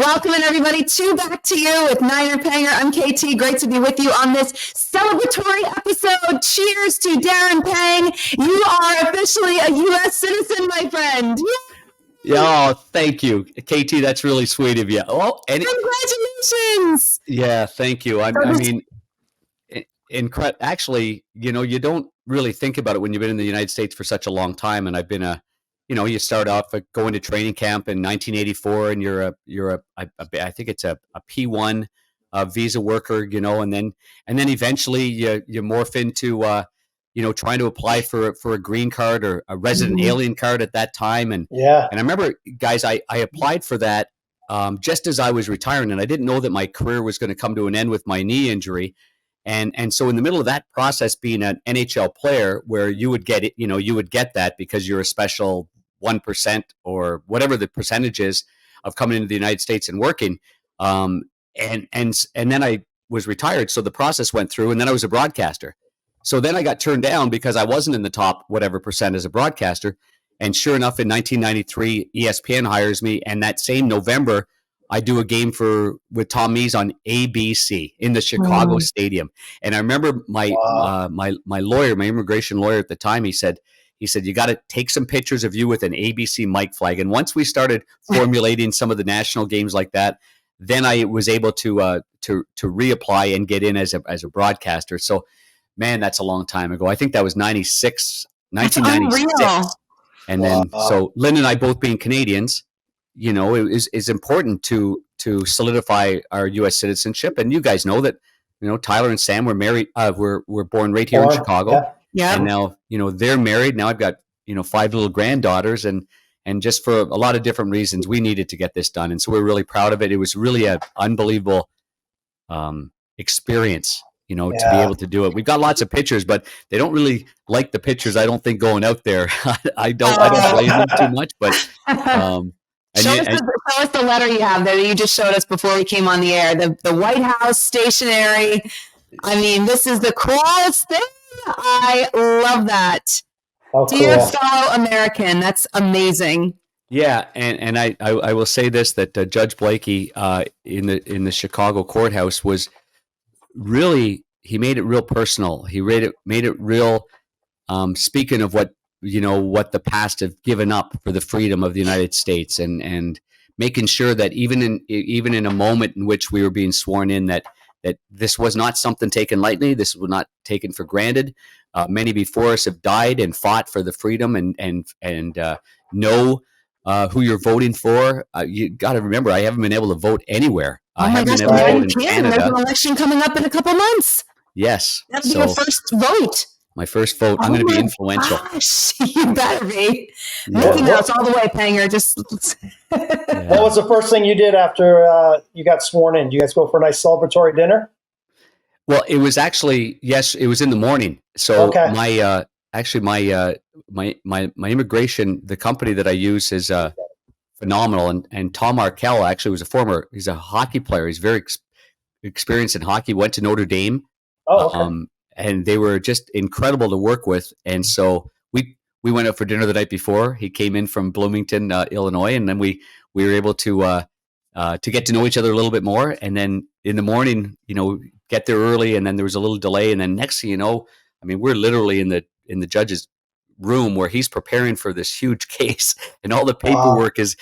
Welcoming everybody Back to You with Niner Panger. I'm KT. Great to be with you on this celebratory episode. Cheers to Darren Pang. You are officially a U.S. citizen, my friend. Yeah, thank you, KT. That's really sweet of you. Oh, congratulations! Yeah, thank you. Actually, you don't really think about it when you've been in the United States for such a long time. And I've been you start off going to training camp in 1984, and I think it's a P1 visa worker, and then eventually you morph into trying to apply for a green card or a resident alien card at that time. And I remember, guys, I applied for that just as I was retiring, and I didn't know that my career was going to come to an end with my knee injury. And so in the middle of that process, being an NHL player, where you would get it, you would get that because you're a special 1% or whatever the percentage is of coming into the United States and working. And then I was retired, so the process went through, and then I was a broadcaster. So then I got turned down because I wasn't in the top whatever percent as a broadcaster. And sure enough, in 1993, ESPN hires me, and that same November, I do a game with Tom Mees on ABC in the Chicago Stadium. And I remember my lawyer, my immigration lawyer at the time, he said, you got to take some pictures of you with an ABC mic flag. And once we started formulating some of the national games like that, then I was able to reapply and get in as a broadcaster. So, man, that's a long time ago. I think that was 1996. And then, so Lynn and I both being Canadians, it is important to solidify our U.S. citizenship. And you guys know that, Tyler and Sam were married. Were born right here in Chicago. Yeah. And now, they're married. Now I've got, 5 little granddaughters, and just for a lot of different reasons, we needed to get this done. And so we're really proud of it. It was really an unbelievable experience, to be able to do it. We've got lots of pictures, but they don't really like the pictures, I don't think, going out there. I don't blame them too much, but show us the letter you have there that you just showed us before we came on the air. The White House stationery. I mean, this is the coolest thing. I love that. Oh, dear fellow American, that's amazing. Yeah, and I will say this, that Judge Blakey in the Chicago courthouse was really, he made it real personal. He made it real. Speaking of what the past have given up for the freedom of the United States, and making sure that even in a moment in which we were being sworn in, that this was not something taken lightly. This was not taken for granted. Many before us have died and fought for the freedom, and know who you're voting for. You got to remember, I haven't been able to vote anywhere. I haven't been able to vote in Canada. There's an election coming up in a couple months. Yes. That'll be your first vote. My first vote. I'm going to be influential. Gosh, you better be. Mickey Mouse all the way, Panger. Just. What was the first thing you did after you got sworn in? Did you guys go for a nice celebratory dinner? Well, it was actually, yes, it was in the morning. So my immigration, the company that I use is phenomenal. And Tom Arkell actually he's a hockey player. He's very experienced in hockey, went to Notre Dame. Oh, okay. And they were just incredible to work with. And so we went out for dinner the night before. He came in from Bloomington, Illinois, and then we were able to get to know each other a little bit more. And then in the morning, get there early, and then there was a little delay. And then next thing you know, I mean, we're literally in the judge's room where he's preparing for this huge case, and all the paperwork is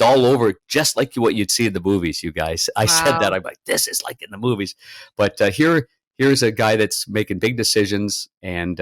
all over, just like what you'd see in the movies, you guys. I said that. I'm like, this is like in the movies. But here's a guy that's making big decisions, and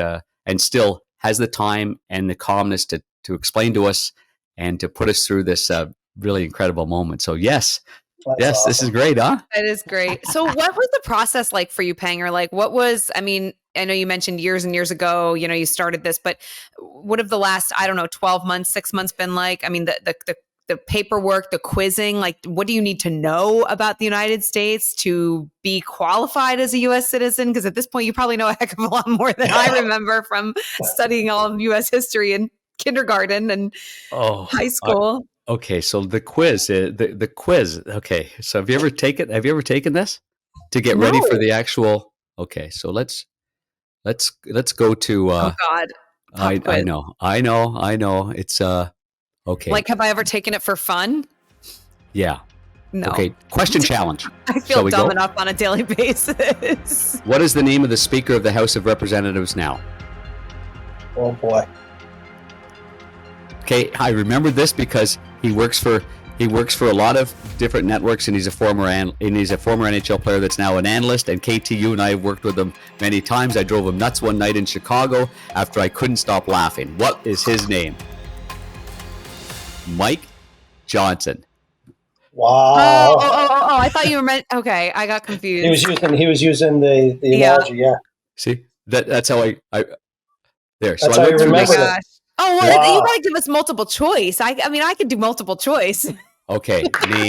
still has the time and the calmness to explain to us and to put us through this really incredible moment. So yes, awesome. This is great, huh? That is great. So what was the process like for you, Panger? Like, I know you mentioned years and years ago, you started this, but what have the last, 12 months, 6 months been like? I mean, the paperwork, the quizzing, like, what do you need to know about the United States to be qualified as a U.S. citizen? Because at this point, you probably know a heck of a lot more than I remember from studying all of U.S. history in kindergarten and high school. Okay, so the quiz, the quiz. Okay, so have you ever taken this to get ready for the actual? Okay, so let's go to. Oh God! I know. It's okay. Like, have I ever taken it for fun? Yeah. No. Okay, question challenge. I Shall feel we dumb go? enough on a daily basis. What is the name of the Speaker of the House of Representatives now? Oh boy. Okay, I remember this because he works for a lot of different networks, and he's a former NHL player that's now an analyst. And KTU and I have worked with him many times. I drove him nuts one night in Chicago after I couldn't stop laughing. What is his name? Mike Johnson. Wow. Oh! I thought you were meant. Okay, I got confused. He was using the analogy. Yeah. See, that's how I there. So That's I how went you through remember this. it. Oh, well, Wow. you got to give us multiple choice. I mean, I could do multiple choice. Okay,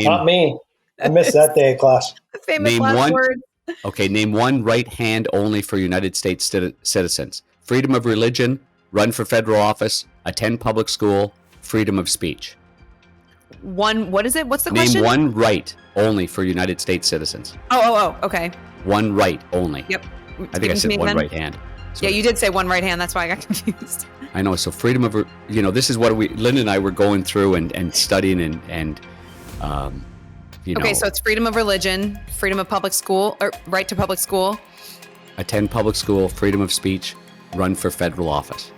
Not me. I missed that day of class. Famous Name last one. word. Okay, name one right hand only for United States citizens. Freedom of religion, run for federal office, attend public school, freedom of speech. One. What is it? What's the Name question? one right only for United States citizens. Oh. Okay. One right only. Yep. I think I said one right hand. So Yeah, you did say one right hand. That's why I got confused. I know. So freedom of, this is what Lynn and I were going through and studying and Okay, so it's freedom of religion, freedom of public school, or right to public school, attend public school, freedom of speech, run for federal office.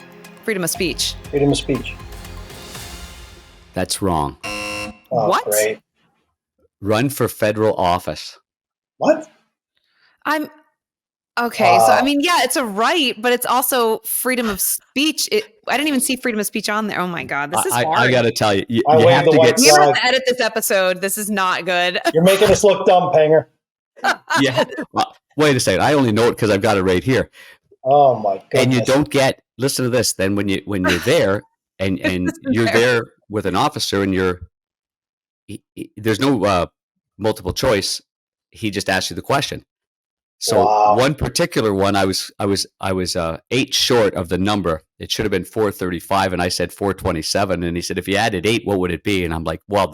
freedom of speech. Freedom of speech. That's wrong. Oh, What? Great. Run for federal office. What? I'm okay. So Wow. I mean, yeah, it's a right, but it's also freedom of speech. I didn't even see freedom of speech on there. Oh my God, this is hard. I got to tell you, you I have waved to the white get. You're gonna have flag. to edit this episode. This is not good. You're making us look dumb, Panger. Yeah. Well, wait a second. I only know it because I've got it right here. Oh my goodness. And you don't get. Listen to this. Then when you're there and you're there with an officer and there's no multiple choice. He just asks you the question. So Wow. one particular one, I was 8 short of the number. It should have been 435, and I said 427. And he said, if you added 8, what would it be? And I'm like, well,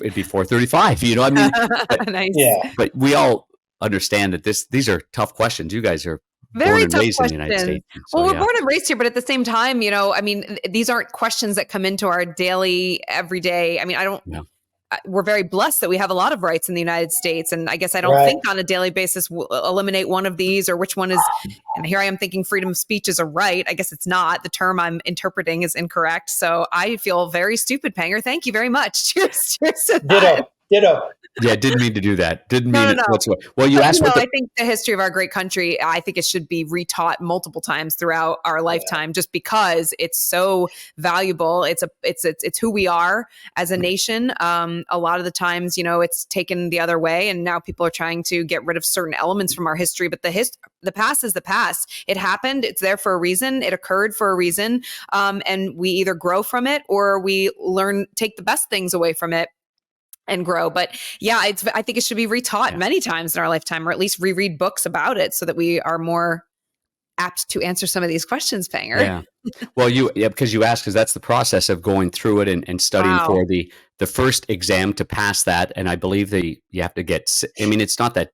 it'd be 435. You know what I mean? Nice. Yeah. But we all understand that these are tough questions. You guys are Very born and tough raised in the United questions. States. So, Well, we're yeah. born and raised here, but at the same time, I mean, these aren't questions that come into our daily, everyday. I mean, we're very blessed that we have a lot of rights in the United States. And I guess I don't Right. think on a daily basis we'll eliminate one of these or which one is. And here I am thinking freedom of speech is a right. I guess it's not. The term I'm interpreting is incorrect. So I feel very stupid, Panger. Thank you very much. Cheers to that. Ditto. Yeah, didn't mean to do that. Didn't mean it No. whatsoever. Well, you asked what I think the history of our great country, I think it should be retaught multiple times throughout our lifetime, just because it's so valuable. It's who we are as a nation. A lot of the times, it's taken the other way, and now people are trying to get rid of certain elements from our history. But the past is the past. It happened. It's there for a reason. It occurred for a reason, and we either grow from it or we take the best things away from it and grow. But yeah, I think it should be retaught many times in our lifetime, or at least reread books about it so that we are more apt to answer some of these questions, Panger. Yeah. Well, because you asked, because that's the process of going through it and studying for the first exam to pass that. And I believe you have to get, I mean, it's not that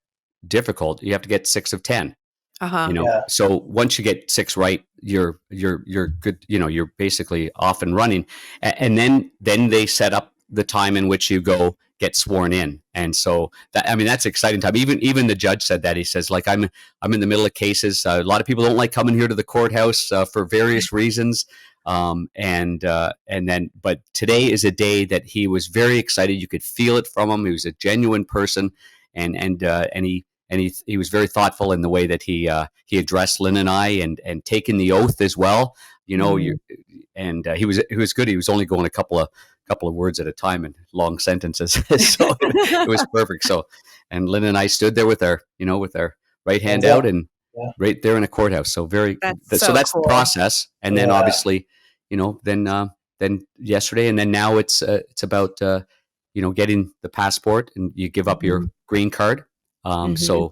difficult. You have to get 6 of 10. Yeah. So once you get 6 right, you're good. You're basically off and running. And then they set up the time in which you go get sworn in. And so that's exciting time. Even the judge said that. He says, like, I'm in the middle of cases. A lot of people don't like coming here to the courthouse for various reasons. But today is a day that he was very excited. You could feel it from him. He was a genuine person, and he was very thoughtful in the way that he addressed Lynn and I, and taking the oath as well. He was good. He was only going a couple of words at a time in long sentences, so it was perfect. So, and Lynn and I stood there with our right hand out and right there in a courthouse. So that's cool. The process. And then obviously, then yesterday, and then now it's about getting the passport, and you give up your green card. So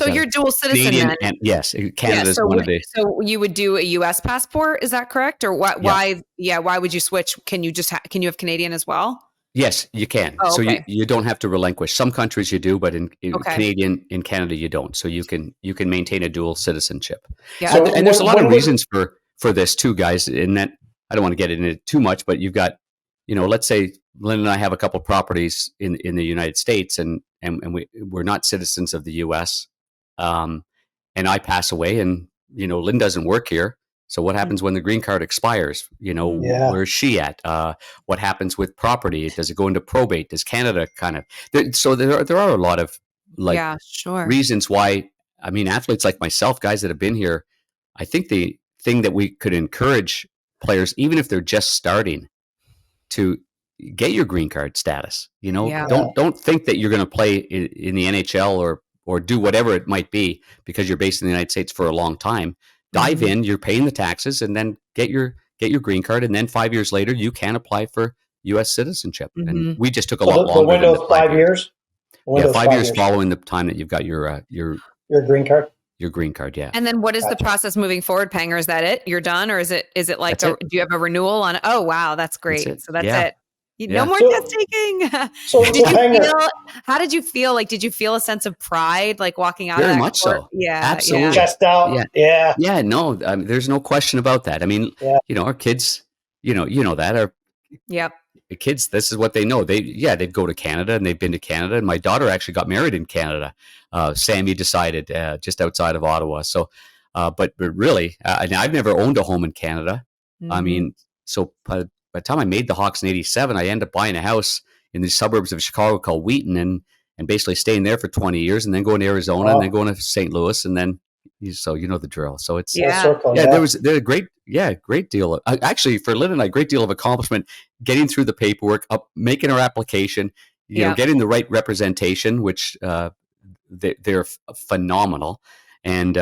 you're dual citizen Canadian, then? and yes, Canada's one of the. So you would do a U.S. passport, is that correct? Or what? Why? Yeah. Why would you switch? Can you can you have Canadian as well? Yes, you can. Oh, so okay. you don't have to relinquish. Some countries you do, but in in Canada you don't. So you can maintain a dual citizenship. Yeah. So and there's a lot of reasons for this too, guys. In that, I don't want to get into it too much, but you've got, let's say Lynn and I have a couple properties in the United States, and we're not citizens of the U.S. And I pass away, and Lynn doesn't work here. So what happens when the green card expires? Yeah. Where's she at? What happens with property? Does it go into probate? Does Canada kind of? So there are a lot of reasons why. I mean, athletes like myself, guys that have been here, I think the thing that we could encourage players, even if they're just starting, to get your green card status. Don't think that you're going to play in the NHL or do whatever it might be because you're based in the United States for a long time. Dive in, you're paying the taxes, and then get your green card, and then 5 years later you can apply for U.S. citizenship. And we just took a lot longer. The window's 5 years. Yeah, 5 years following the time that you've got your green card. Your green card, yeah. And then what is the process moving forward, Panger? Is that it? You're done, or is it like do you have a renewal on it? Oh wow, that's great. So that's it. No more test taking. How did you feel? Like, did you feel a sense of pride, like walking out Very of that much court? so. Yeah. Absolutely. Chest out. Yeah. Yeah. No, there's no question about that. I mean, our kids, that our kids, this is what they know. They'd go to Canada, and they've been to Canada. And my daughter actually got married in Canada. Sammy decided just outside of Ottawa. So, but really, I've never owned a home in Canada. I mean, so by the time I made the Hawks in '87, I ended up buying a house in the suburbs of Chicago called Wheaton, and basically staying there for 20 years, and then going to Arizona, and then going to St. Louis, and then so the drill. So it's there was a great deal of, actually for Lynn and I, great deal of accomplishment getting through the paperwork, making our application, getting the right representation, which they're phenomenal. And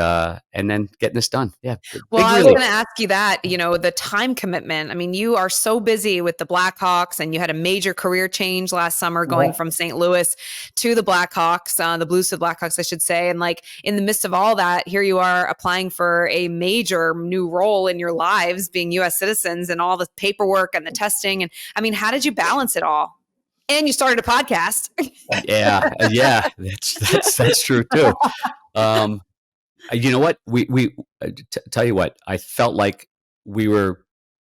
then getting this done. Yeah. Well, I was going to ask you that, the time commitment. I mean, you are so busy with the Blackhawks, and you had a major career change last summer going from St. Louis to the Blackhawks, the Blues to the Blackhawks, I should say. And like in the midst of all that, here you are applying for a major new role in your lives, being U.S. citizens, and all the paperwork and the testing. And I mean, how did you balance it all? And you started a podcast. Yeah, that's true too. You know what? We tell you what, I felt like we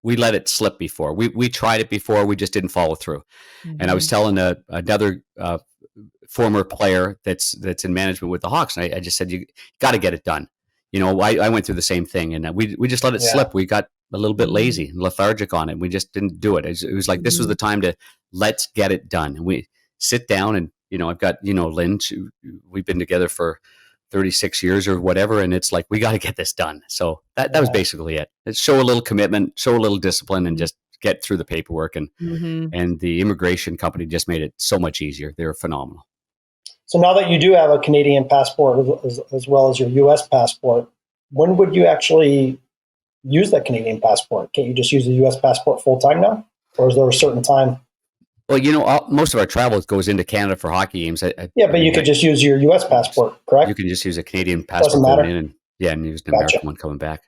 let it slip before. We tried it before. We just didn't follow through. And I was telling another former player that's in management with the Hawks, and I just said, you got to get it done. I went through the same thing, and we just let it slip. We got a little bit lazy and lethargic on it. We just didn't do it. It was like, this was the time to let's get it done. And we sit down, and I've got Lynn. We've been together for 36 years or whatever, and it's like, we got to get this done. So that was basically it. Show a little commitment, show a little discipline, and just get through the paperwork. And and the immigration company just made it so much easier. They were phenomenal. So now that you do have a Canadian passport as well as your U.S. passport, when would you actually use that Canadian passport? Can't you just use the U.S. passport full time now, or is there a certain time? Well, most of our travel goes into Canada for hockey games. But you could just use your U.S. passport, correct? You can just use a Canadian passport going in, and use an American one coming back.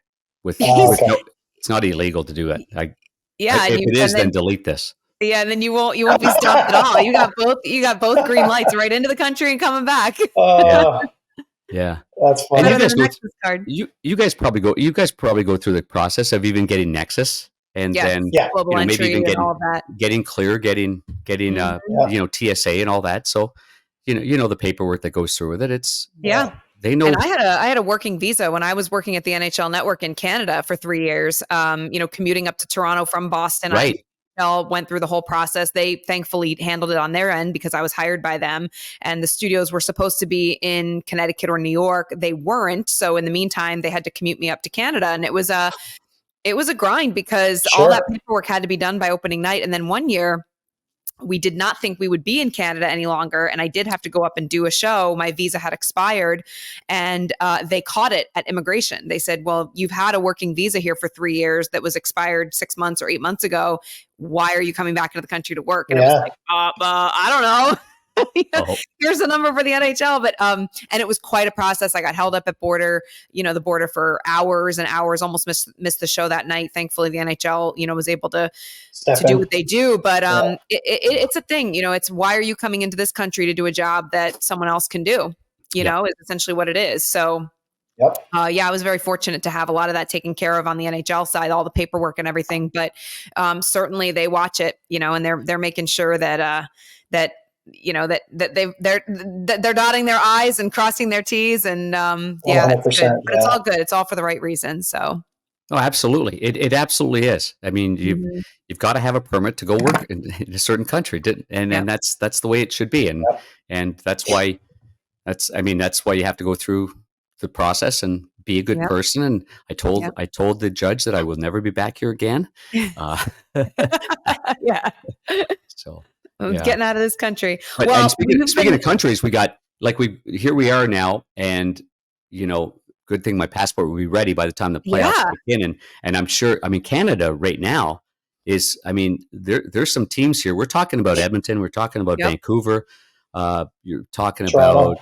It's not illegal to do that. If it is, then delete this. Yeah, and then you won't be stopped at all. You got both green lights right into the country and coming back. Yeah, that's funny. And you guys probably go through the process of even getting Nexus. And then maybe even getting clear, getting TSA and all that. So the paperwork that goes through with it. It's they know. And I had a working visa when I was working at the NHL Network in Canada for 3 years. Commuting up to Toronto from Boston. Right. I went through the whole process. They thankfully handled it on their end because I was hired by them, and the studios were supposed to be in Connecticut or New York. They weren't. So in the meantime, they had to commute me up to Canada, and it was a grind because all that paperwork had to be done by opening night. And then one year we did not think we would be in Canada any longer. And I did have to go up and do a show. My visa had expired, and they caught it at immigration. They said, well, you've had a working visa here for 3 years that was expired 6 months or 8 months ago. Why are you coming back into the country to work? And it was like, I don't know. Here's the number for the NHL. But and it was quite a process. I got held up at the border for hours and hours, almost missed the show that night. Thankfully, the NHL, was able to do what they do. But it's a thing, it's why are you coming into this country to do a job that someone else can do, is essentially what it is. So Yep. Yeah, I was very fortunate to have a lot of that taken care of on the NHL side, all the paperwork and everything. But certainly they watch it, and they're making sure that that they're dotting their I's and crossing their T's, and yeah, it's good. But it's all good. It's all for the right reason. So. Oh, absolutely. It absolutely is. I mean, you've got to have a permit to go work in a certain country, and that's the way it should be, and that's why you have to go through the process and be a good person. And I told the judge that I will never be back here again. Yeah. So getting out of this country. But, well, speaking of countries, we got here we are now, and good thing my passport will be ready by the time the playoffs begin. And I'm sure, Canada right now is, there's some teams here. We're talking about Edmonton. We're talking about Vancouver. You're talking about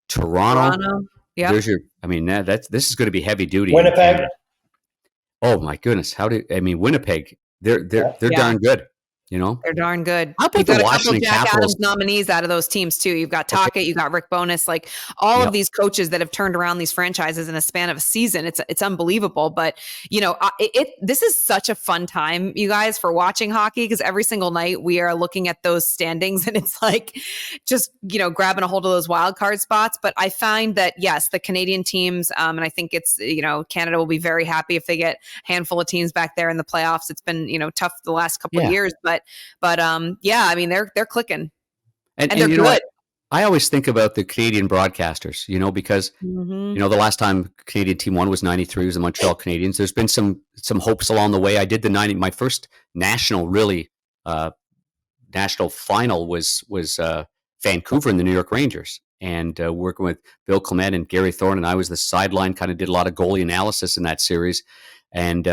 Toronto. Yeah. There's this is going to be heavy duty. Winnipeg. Oh my goodness. Winnipeg, they're darn good. They're darn good. How about the Washington Jack Capitals Adams nominees out of those teams too? You've got Tocchet, you've got Rick Bowness, all of these coaches that have turned around these franchises in a span of a season. It's unbelievable. But this is such a fun time, you guys, for watching hockey, because every single night we are looking at those standings, and it's just grabbing a hold of those wild card spots. But I find that yes, the Canadian teams, and I think it's Canada will be very happy if they get a handful of teams back there in the playoffs. It's been tough the last couple of years, but they're clicking, and they're good. I always think about the Canadian broadcasters, because the last time Canadian team won was '93, was the Montreal Canadiens. There's been some hopes along the way. I did my first national final was Vancouver and the New York Rangers, and working with Bill Clement and Gary Thorne, and I was the sideline, kind of did a lot of goalie analysis in that series, and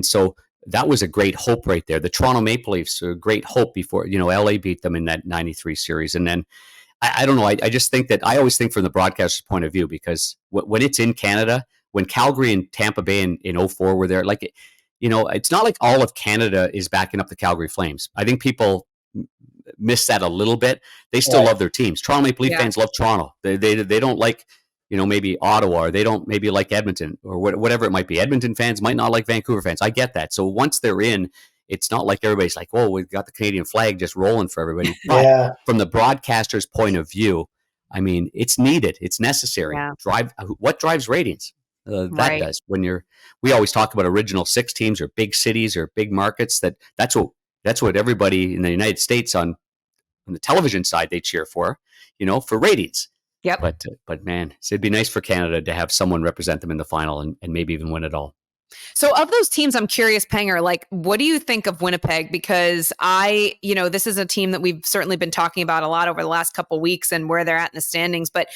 so. That was a great hope right there. The Toronto Maple Leafs, a great hope before, LA beat them in that 93 series. And then, I don't know, I just think that I always think from the broadcaster's point of view, because when it's in Canada, when Calgary and Tampa Bay in 04 were there, it's not like all of Canada is backing up the Calgary Flames. I think people miss that a little bit. They still love their teams. Toronto Maple Leaf fans love Toronto. They don't like maybe Ottawa, or they don't maybe like Edmonton, or whatever it might be. Edmonton fans might not like Vancouver fans. I get that. So once they're in, it's not like everybody's like, oh, we've got the Canadian flag just rolling for everybody. But from the broadcaster's point of view, it's needed. It's necessary. Yeah. What drives ratings? That does. We always talk about original six teams, or big cities, or big markets. That's what everybody in the United States on the television side, they cheer for ratings. Yep. But man, it'd be nice for Canada to have someone represent them in the final and maybe even win it all. So of those teams, I'm curious, Panger, what do you think of Winnipeg? Because this is a team that we've certainly been talking about a lot over the last couple of weeks and where they're at in the standings. But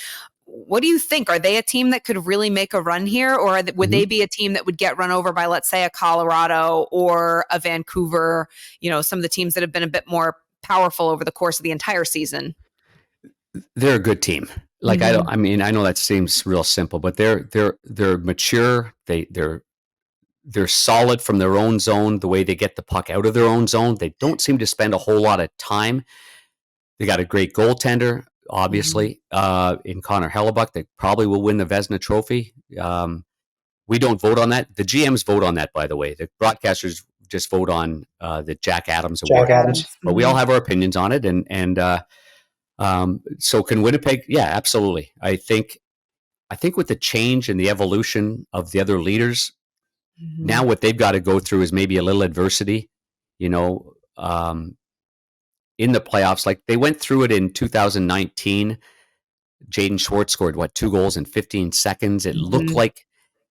what do you think? Are they a team that could really make a run here? Or would they be a team that would get run over by, let's say, a Colorado or a Vancouver, some of the teams that have been a bit more powerful over the course of the entire season? They're a good team. I know that seems real simple, but they're mature. They're solid from their own zone. The way they get the puck out of their own zone, they don't seem to spend a whole lot of time. They got a great goaltender, obviously, in Connor Hellebuck. They probably will win the Vezina Trophy. We don't vote on that. The GMs vote on that, by the way. The broadcasters just vote on the Jack Adams Award. But we all have our opinions on it, and so can Winnipeg? Yeah, absolutely. I think with the change and the evolution of the other leaders, now what they've got to go through is maybe a little adversity, in the playoffs. They went through it in 2019. Jaden Schwartz scored 2 goals in 15 seconds. It looked like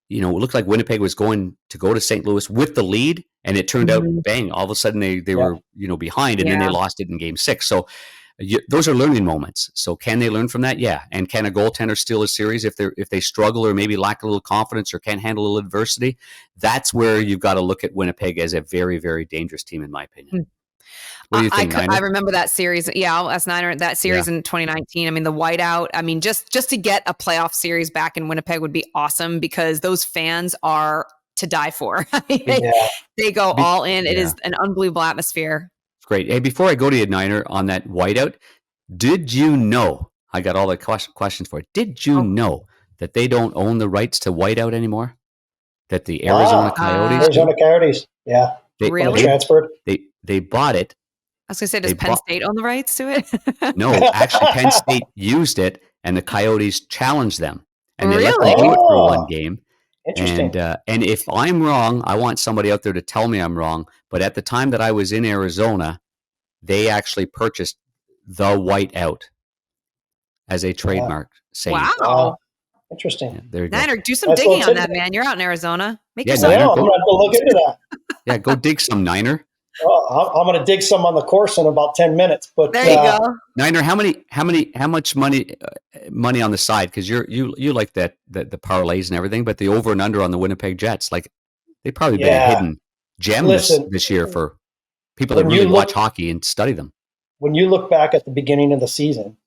Winnipeg was going to go to St. Louis with the lead, and it turned out, bang, all of a sudden they were behind, and then they lost it in Game 6. So those are learning moments. So can they learn from that? Yeah. And can a goaltender steal a series if they struggle or maybe lack a little confidence or can't handle a little adversity? That's where you've got to look at Winnipeg as a very, very dangerous team, in my opinion. What do you think, I remember that series. Yeah, I'll ask Niner, that series in 2019. The whiteout. Just to get a playoff series back in Winnipeg would be awesome, because those fans are to die for. They go all in. It is an unbelievable atmosphere. Great. Hey, before I go to you, Niner, on that whiteout, did you know? I got all the questions for it. Did you know that they don't own the rights to whiteout anymore? That the Arizona Coyotes Arizona Coyotes, yeah. Really? Transferred. They bought it. I was going to say, does Penn State own the rights to it? No, actually, Penn State used it, and the Coyotes challenged them, and they let Really? them do it for one game. Interesting. And if I'm wrong, I want somebody out there to tell me I'm wrong. But at the time that I was in Arizona, they actually purchased the whiteout as a trademark. Wow. Interesting. Yeah, there you go. Niner, do some digging on that, man. You're out in Arizona. Make yourself. Niner, I'm going to go look into that. Yeah, go dig some, Niner. Well, I'm going to dig some on the course in about 10 minutes. But there you go. Niner, how much money on the side? Because you like the parlays and everything, but the over and under on the Winnipeg Jets, like they probably been a hidden gem this year for people that really watch hockey and study them. When you look back at the beginning of the season,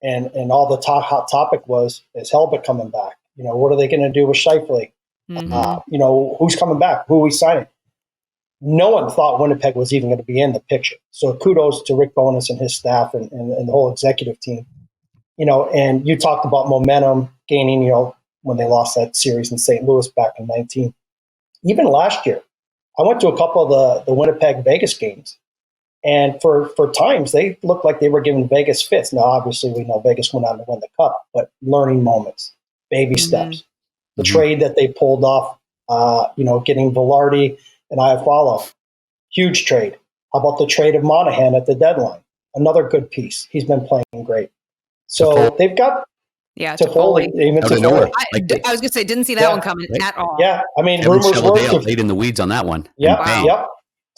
and all the hot topic was, is Helbut coming back? What are they going to do with Scheifele? Mm-hmm. Who's coming back? Who are we signing? No one thought Winnipeg was even going to be in the picture. So kudos to Rick Bowness and his staff and the whole executive team. And you talked about momentum gaining, when they lost that series in St. Louis back in 19. Even last year, I went to a couple of the Winnipeg Vegas games. And for times, they looked like they were giving Vegas fits. Now, obviously, we know Vegas went on to win the cup, but learning moments, baby steps. The trade that they pulled off, getting Velarde and Iafallo, huge trade. How about the trade of Monahan at the deadline? Another good piece. He's been playing great. So they've got Toffoli. Even Toffoli. I was going to say, didn't see that one coming at all. Yeah, I mean, Kevin rumors were laid in the weeds on that one. Yep.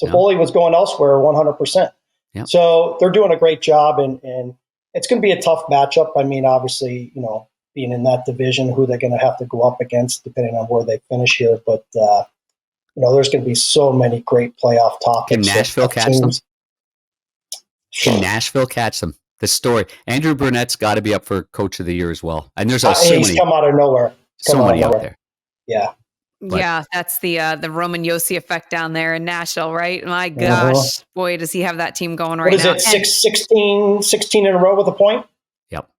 Toffoli was going elsewhere 100%. Yep. So they're doing a great job, and it's going to be a tough matchup. I mean, obviously, being in that division, who they're going to have to go up against, depending on where they finish here. But, there's going to be so many great playoff topics. Can Nashville catch them? Can Nashville catch them? The story. Andrew Burnett's got to be up for Coach of the Year as well. And there's he's come out of nowhere. So many out there. Yeah. But, that's the Roman Josi effect down there in Nashville, right? My gosh, boy, does he have that team going right now. What is it, 16 in a row with a point?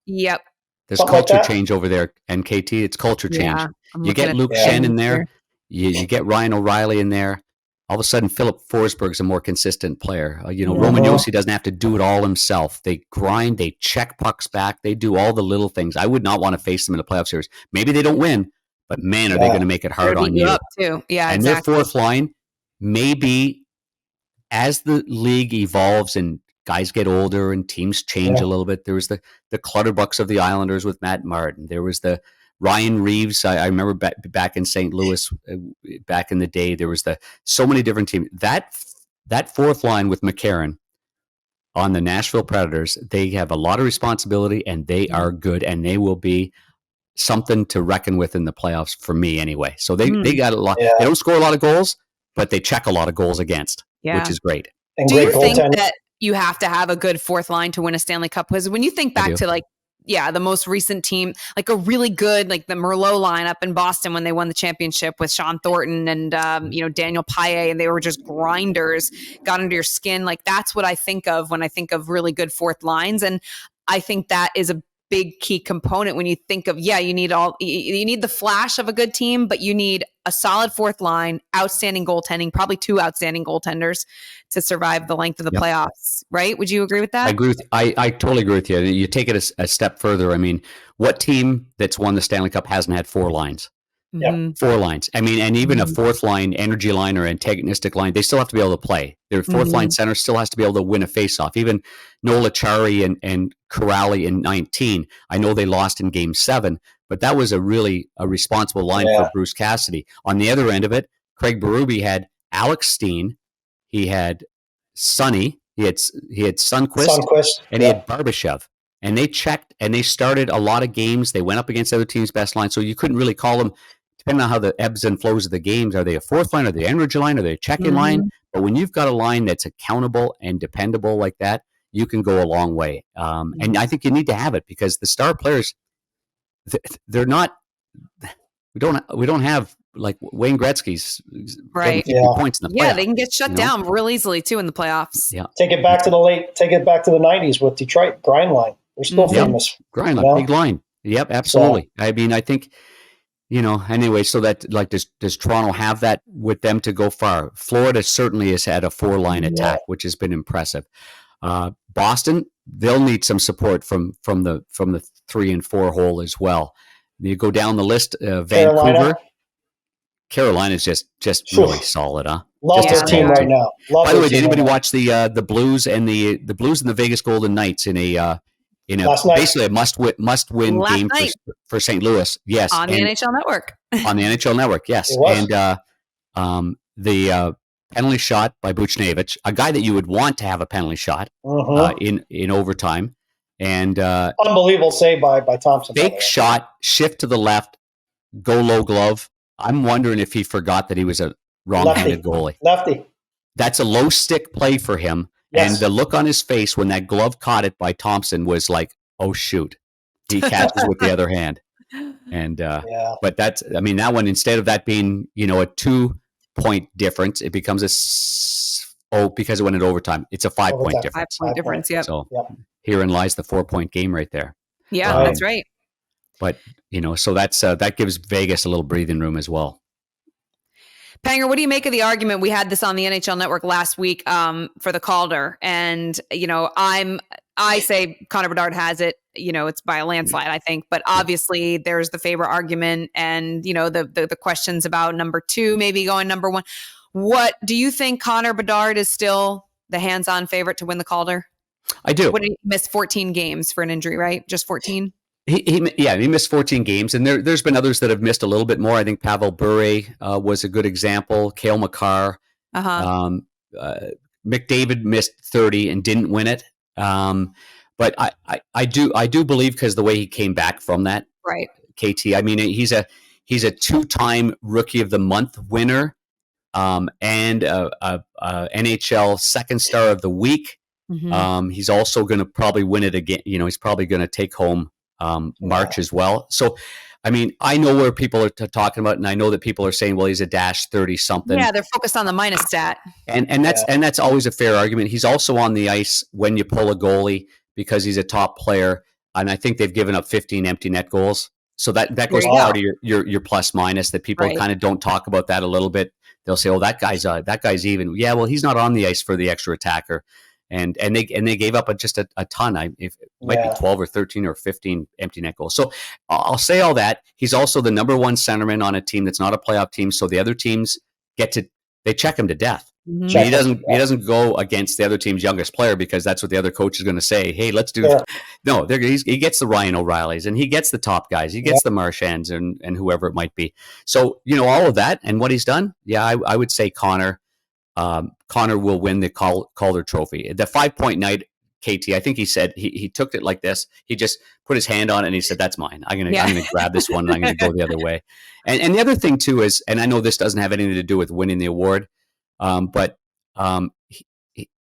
Yep. There's culture change over there, and KT, it's culture change. You get Luke Shen in there. You get Ryan O'Reilly in there. All of a sudden, Philip Forsberg's a more consistent player. Roman Josi doesn't have to do it all himself. They grind, they check pucks back, they do all the little things. I would not want to face them in a playoff series. Maybe they don't win, but man, are they going to make it hard on you. Up too. Yeah, and exactly. Their fourth line, maybe as the league evolves and guys get older and teams change a little bit, there was the Clutterbucks of the Islanders with Matt Martin. There was the Ryan Reeves. I remember back in St. Louis back in the day, there was so many different teams. That fourth line with McCarron on the Nashville Predators, they have a lot of responsibility, and they are good, and they will be something to reckon with in the playoffs for me anyway. So they got a lot. Yeah. They don't score a lot of goals, but they check a lot of goals against, which is great. And do you think that you have to have a good fourth line to win a Stanley Cup? Because when you think back to the most recent team, like a really good, like the Merlot lineup in Boston when they won the championship with Sean Thornton and, Daniel Paille, and they were just grinders, got under your skin. Like that's what I think of when I think of really good fourth lines. And I think that is a big key component when you think of, you need the flash of a good team, but you need a solid fourth line, outstanding goaltending, probably two outstanding goaltenders to survive the length of the playoffs, right? Would you agree with that? I agree. I totally agree with you. You take it a step further. I mean, what team that's won the Stanley Cup hasn't had four lines? Mm-hmm. 4 lines. I mean, and even a fourth line, energy line or antagonistic line, they still have to be able to play. Their fourth line center still has to be able to win a faceoff. Even Nola Chari and Corrali in 19. I know they lost in Game 7, but that was a responsible line for Bruce Cassidy. On the other end of it, Craig Berube had Alex Steen, he had Sonny, he had Sundqvist, and he had Barbashev. And they checked and they started a lot of games. They went up against other teams' best line, so you couldn't really call them. Depending on how the ebbs and flows of the games, are they a fourth line? Are they energy line? Are they a check-in line? But when you've got a line that's accountable and dependable like that, you can go a long way. And I think you need to have it because the star players, they're not. We don't have like Wayne Gretzky's right points in the playoffs. Yeah, they can get shut down real easily too in the playoffs. Yeah, take it back to the 90s with Detroit grind line. They're still famous. Grind line, big line. Yep, absolutely. So, I mean, I think, anyway, so that, like, does Toronto have that with them to go far? Florida certainly has had a 4-line attack, which has been impressive. Boston, they'll need some support from the 3 and 4 hole as well. You go down the list, Vancouver. Carolina's just really solid, huh? Love their team right now. By the way, did anybody watch the Blues and the Blues and the Vegas Golden Knights in a basically a must win game for St. Louis? Yes, on the NHL Network. On the NHL Network, yes, and the penalty shot by Buchnevich, a guy that you would want to have a penalty shot in overtime, and unbelievable save by Thompson. Fake shot, shift to the left, go low glove. I'm wondering if he forgot that he was a wrong-handed goalie. Lefty. That's a low stick play for him. Yes. And the look on his face when that glove caught it by Thompson was like, oh, shoot. He catches with the other hand. And but that's, I mean, that one, instead of that being, a 2-point difference, it becomes because it went in overtime. It's a 5-point difference. 5-point difference, yeah. So herein lies the 4-point game right there. Yeah, that's right. But, so that gives Vegas a little breathing room as well. Panger, what do you make of the argument? We had this on the NHL Network last week for the Calder. And, I say Connor Bedard has it. It's by a landslide, I think. But obviously there's the favor argument and, the questions about number 2 maybe going number 1. What do you think Connor Bedard is still the hands-on favorite to win the Calder? I do. What did he miss 14 games for an injury, right? Just 14? He missed 14 games, and there's been others that have missed a little bit more. I think Pavel Bure was a good example. Cale Makar, McDavid missed 30 and didn't win it. But I do believe, because the way he came back from that, right? KT. I mean, he's a 2-time Rookie of the Month winner, and a NHL Second Star of the Week. Mm-hmm. He's also going to probably win it again. He's probably going to take home March as well. So, I mean, I know where people are talking about, and I know that people are saying, well, he's a -30 something. Yeah, they're focused on the minus stat. And that's always a fair argument. He's also on the ice when you pull a goalie because he's a top player, and I think they've given up 15 empty net goals. So that goes part of your plus minus, that people kind of don't talk about that a little bit. They'll say, oh, that guy's even. Yeah, well, he's not on the ice for the extra attacker. And they gave up just a ton. It might be 12 or 13 or 15 empty net goals. So I'll say all that. He's also the number 1 centerman on a team that's not a playoff team. So the other teams they check him to death. Mm-hmm. He doesn't go against the other team's youngest player because that's what the other coach is going to say. Hey, let's do this. No, he gets the Ryan O'Reillys and he gets the top guys. He gets the Marchands and whoever it might be. So, all of that and what he's done. Yeah, I would say Connor will win the Calder Trophy. The 5-point night, KT, I think he said he took it like this. He just put his hand on it and he said, that's mine. I'm gonna grab this one and I'm gonna go the other way. And the other thing too is, and I know this doesn't have anything to do with winning the award, but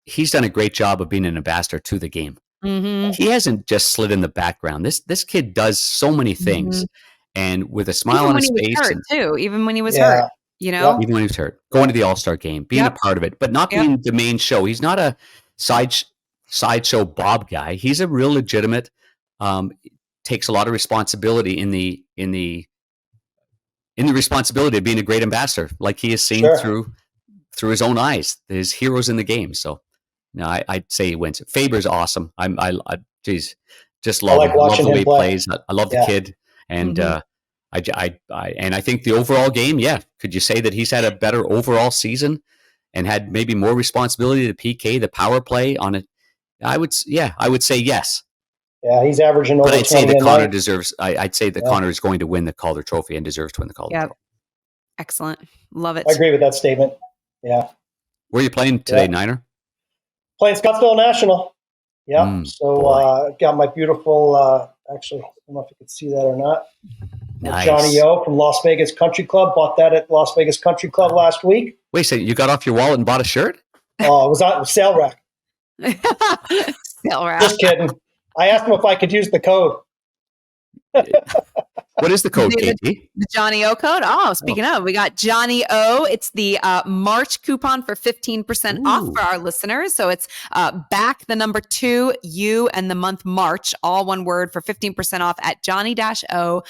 he's done a great job of being an ambassador to the game. Mm-hmm. He hasn't just slid in the background. This kid does so many things, and with a smile on his face. Even when he was hurt. Even when he was hurt, going to the All-Star game, being a part of it, but not being the main show. He's not a sideshow Bob guy. He's a real legitimate, takes a lot of responsibility in the responsibility of being a great ambassador, like he has seen through his own eyes, his heroes in the game. So no, I'd say he wins. Faber's awesome. Just love him. Love the way he plays. I love the kid. And, and I think the overall game, could you say that he's had a better overall season and had maybe more responsibility to PK, the power play on it? I would say yes. Yeah, he's averaging over. But I'd say that Connor deserves. I'd say that Connor is going to win the Calder Trophy and deserves to win the Calder Trophy. Excellent, love it. I agree with that statement. Yeah. Where are you playing today, Niner? Playing Scottsdale National. Yeah. Got my beautiful. Actually, I don't know if you can see that or not. Nice. Johnnie-O from Las Vegas Country Club. Bought that at Las Vegas Country Club last week. Wait a second, you got off your wallet and bought a shirt? Oh, it was on sale rack. Sale rack. Just kidding. I asked him if I could use the code. What is the code, The KT? Johnnie-O code. Oh, speaking of, we got Johnnie-O. It's the March coupon for 15% off for our listeners. So it's back the number 2, you, and the month March, all one word, for 15% off at johnny-o.com.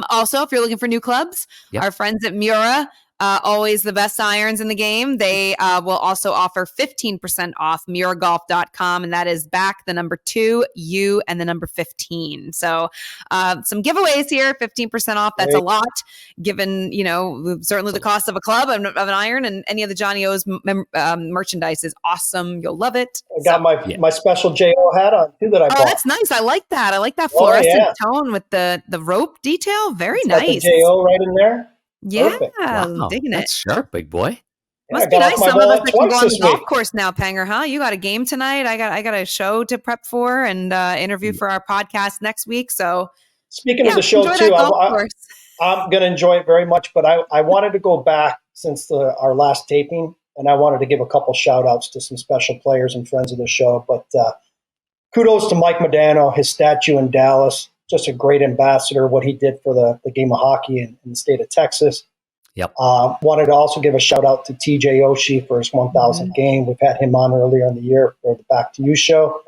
Also, if you're looking for new clubs, our friends at MIURA, always the best irons in the game. They will also offer 15% off MIURAgolf.com. And that is back the number 2, you, and the number 15. So some giveaways here, 15% off. That's a lot given, certainly the cost of a club, of an iron, and any of the Johnnie-O's merchandise is awesome. You'll love it. I got my special JO hat on too that I bought. Oh, that's nice. I like that. I like that fluorescent tone with the rope detail. Very nice. Got the JO right in there. Yeah, wow. digging it. That's sharp, big boy. Must be nice. Some of us that can go on the golf course now, Panger, huh? You got a game tonight. I got a show to prep for and interview for our podcast next week. So speaking of the show too, I'm going to enjoy it very much. But I wanted to go back since our last taping, and I wanted to give a couple shout outs to some special players and friends of the show. But kudos to Mike Modano, his statue in Dallas. Just a great ambassador, what he did for the game of hockey in the state of Texas. Yep. Wanted to also give a shout out to TJ Oshie for his 1,000th game. We've had him on earlier in the year for the Back to You show.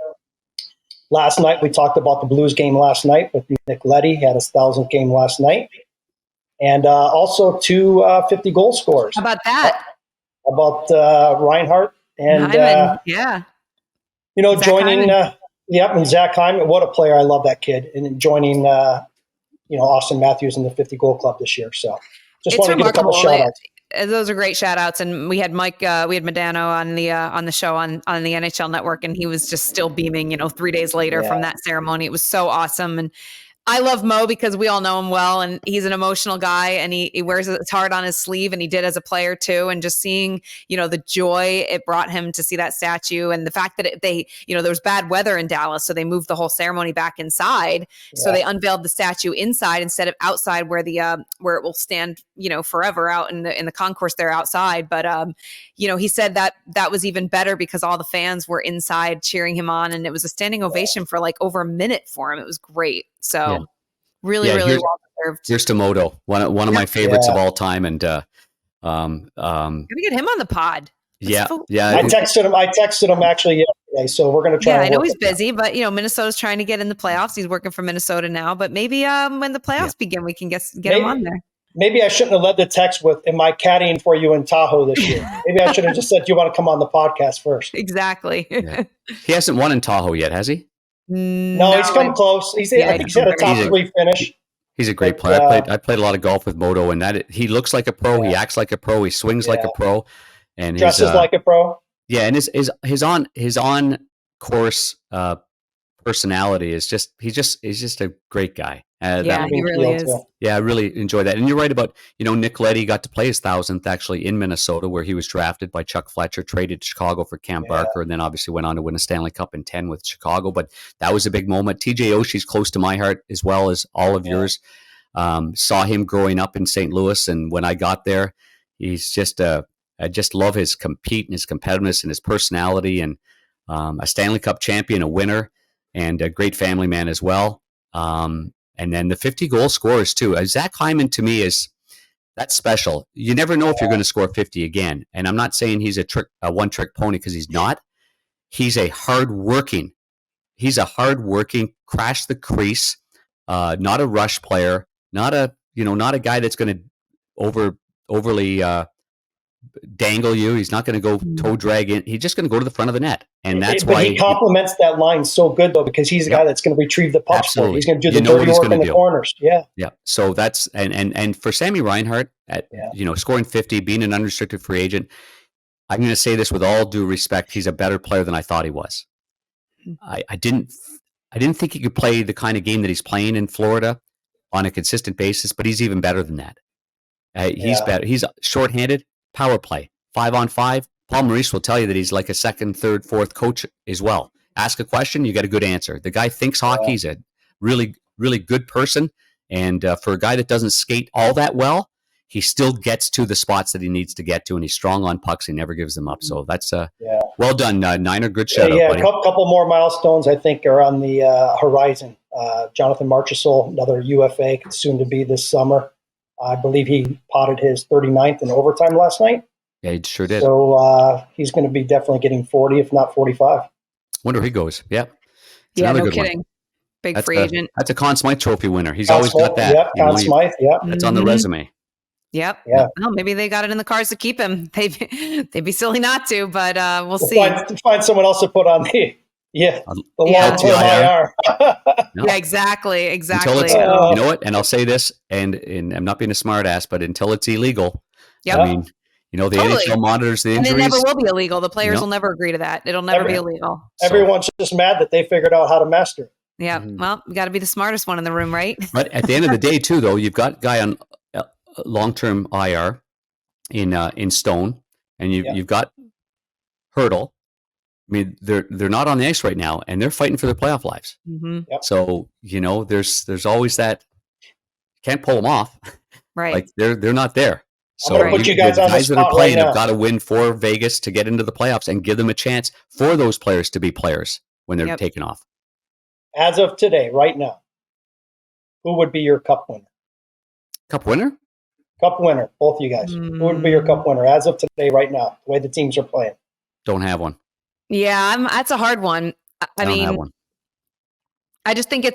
Last night, we talked about the Blues game last night with Nick Leddy. He had his 1,000th game last night. And also 2 50-goal scorers. How about that? About Reinhart and, Zach joining Hyman. and Zach Hyman. What a player. I love that kid. And joining, Austin Matthews in the 50-goal club this year. So just want to give a couple shout-outs. Those are great shout outs. And we had Modano on the show on the NHL Network, and he was just still beaming, 3 days later from that ceremony. It was so awesome. And I love Mo because we all know him well, and he's an emotional guy, and he wears his heart on his sleeve, and he did as a player too. And just seeing, the joy it brought him to see that statue, and the fact that there was bad weather in Dallas, so they moved the whole ceremony back inside. Yeah. So they unveiled the statue inside instead of outside, where where it will stand, forever out in the concourse there outside. But he said that was even better because all the fans were inside cheering him on, and it was a standing ovation for like over a minute for him. It was great. So really well deserved. Here's to Moto, one of my favorites of all time. And gotta get him on the pod. Yeah. I texted him actually yesterday, so we're gonna try. Yeah, I know he's busy, but Minnesota's trying to get in the playoffs. He's working for Minnesota now, but maybe when the playoffs begin, we can get him on there. Maybe I shouldn't have led the text with, am I caddying for you in Tahoe this year? Maybe I should have just said, do you want to come on the podcast first? Exactly. He hasn't won in Tahoe yet, has he? No, he's come close. I think he's had a top 3 finish. He's a great player. I played a lot of golf with Moto, and he looks like a pro. He acts like a pro. He swings like a pro, and dresses like a pro. Yeah, and his on course personality is he's just a great guy. He really is. Yeah, I really enjoy that. And you're right about, Nick Leddy got to play his 1,000th actually in Minnesota, where he was drafted by Chuck Fletcher, traded to Chicago for Cam Barker, and then obviously went on to win a Stanley Cup in 10 with Chicago. But that was a big moment. TJ Oshie's close to my heart as well as all of yours. Saw him growing up in St. Louis, and when I got there, he's I just love his compete and his competitiveness and his personality, and a Stanley Cup champion, a winner, and a great family man as well. And then the 50-goal scorers too. Zach Hyman to me that's special. You never know if you're going to score 50 again. And I'm not saying he's a one-trick pony, because he's not. He's a hard-working, crash the crease, not a rush player, not a guy that's going to overly dangle you. He's not going to go toe drag in. He's just going to go to the front of the net, and that's why he complements that line so good though, because he's the guy that's going to retrieve the puck. He's going to do the dirty work in the corners. Yeah. So that's and for Sammy Reinhart at scoring 50, being an unrestricted free agent, I'm going to say this with all due respect: he's a better player than I thought he was. I didn't think he could play the kind of game that he's playing in Florida on a consistent basis, but he's even better than that. He's better. He's shorthanded. Power play, 5-on-5. Paul Maurice will tell you that he's like a second, third, fourth coach as well. Ask a question, you get a good answer. The guy thinks hockey. He's a really, really good person. And for a guy that doesn't skate all that well, he still gets to the spots that he needs to get to, and he's strong on pucks. He never gives them up. So that's well done, Niner. Good shout out, buddy. A couple more milestones, I think, are on the horizon Jonathan Marchessault, another UFA, soon to be this summer. I believe he potted his 39th in overtime last night. Yeah, he sure did. So he's going to be definitely getting 40, if not 45. Wonder who he goes. Yeah. Yeah, no kidding. Big free agent. That's a Conn Smythe Trophy winner. He's always got that. Yep, Conn Smythe. Yep. That's on the resume. Yep. Yeah. Well, maybe they got it in the cards to keep him. They'd be silly not to, but we'll see. Find someone else to put on the long-term IR. No. Yeah, exactly. Until it's, you know what? And I'll say this, and I'm not being a smart ass, but until it's illegal, I mean, the NHL monitors the injuries. And it never will be illegal. The players will never agree to that. It'll never be illegal. Everyone's just mad that they figured out how to master it. Yeah. Well, you got to be the smartest one in the room, right? But at the end of the day, too, though, you've got a guy on long-term IR in Stone, and you've got Hurdle. I mean, they're not on the ice right now, and they're fighting for their playoff lives. Mm-hmm. Yep. So there's always that. Can't pull them off, right? Like they're not there. So put you guys on the guys that are spot playing right have got to win for Vegas to get into the playoffs and give them a chance for those players to be players when they're taking off. As of today, right now, who would be your cup winner? Cup winner? Cup winner, both of you guys. Who would be your cup winner as of today, right now, the way the teams are playing? Don't have one. Yeah, that's a hard one. I mean, have one. I just think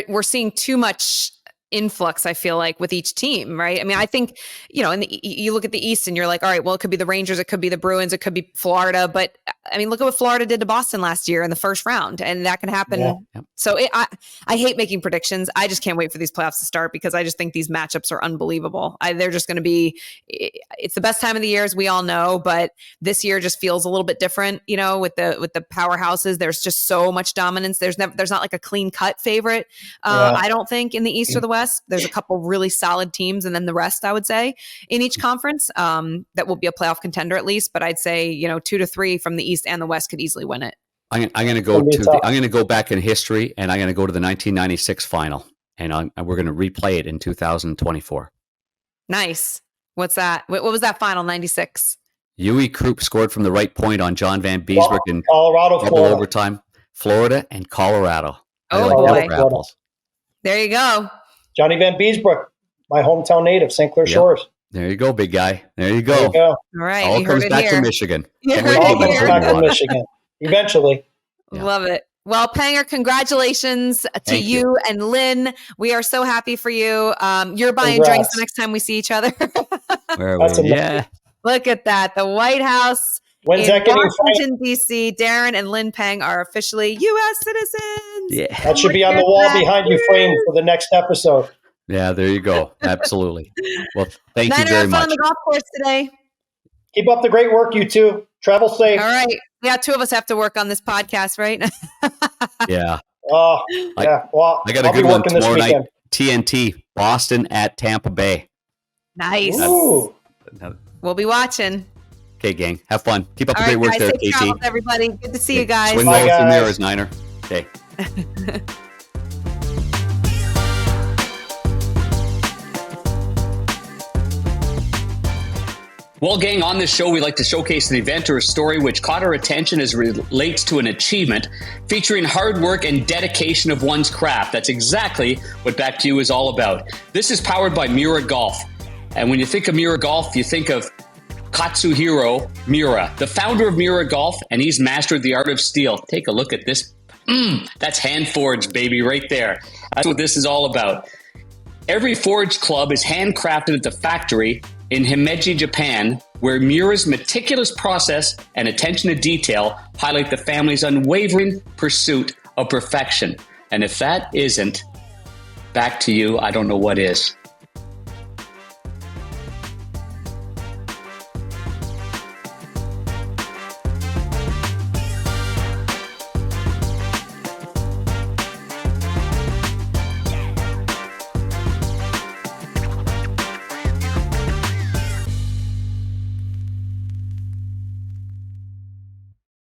we're seeing too much influx, I feel like, with each team, right? I mean, I think, you look at the East and you're like, all right, well, it could be the Rangers, it could be the Bruins, it could be Florida. But I mean, look at what Florida did to Boston last year in the first round, and that can happen. Yeah. So I hate making predictions. I just can't wait for these playoffs to start because I just think these matchups are unbelievable. They're just going to be, it's the best time of the year, as we all know, but this year just feels a little bit different, with the powerhouses. There's just so much dominance. There's not like a clean cut favorite. I don't think in the East or the West. There's a couple really solid teams, and then the rest, I would say, in each conference that will be a playoff contender at least. But I'd say 2 to 3 from the East and the West could easily win it. I'm going to go back in history, and I'm going to go to the 1996 final, and we're going to replay it in 2024. Nice. What's that? What was that final? 96. Yui Krupp scored from the right point on John Van Beesbroek in Colorado, Florida. Overtime. Florida and Colorado. Boy. There you go. Johnny Van Beesbroek, my hometown native, St. Clair Shores. There you go, big guy. There you go. All right. All comes back to Michigan. All comes back to Michigan. Eventually. Yeah. Love it. Well, Panger, congratulations to you and Lynn. We are so happy for you. You're buying drinks the next time we see each other. Yeah. Look at that. The White House When's in that getting Washington, D.C. Darren and Lynn Pang are officially U.S. citizens. Yeah. That should be on the wall behind you framed for the next episode. Yeah, there you go. Absolutely. Well, thank you very much. On the golf course today. Keep up the great work, you two. Travel safe. All right. Yeah, 2 of us have to work on this podcast, right? Yeah. Oh, yeah. Well, I got a good one tomorrow night. TNT, Boston at Tampa Bay. Nice. Ooh. We'll be watching. Okay, gang. Have fun. Keep up the great work there, safe KT. travels, everybody. Good to see you guys. Swing low with the mirrors, Niner. Okay. Well, gang, on this show, we like to showcase an event or a story which caught our attention as it relates to an achievement featuring hard work and dedication of one's craft. That's exactly what Back to You is all about. This is powered by MIURA Golf. And when you think of MIURA Golf, you think of Katsuhiro Miura, the founder of MIURA Golf, and he's mastered the art of steel. Take a look at this. That's hand forged, baby, right there. That's what this is all about. Every forged club is handcrafted at the factory in Himeji, Japan, where Miura's meticulous process and attention to detail highlight the family's unwavering pursuit of perfection. And if that isn't Back to You, I don't know what is.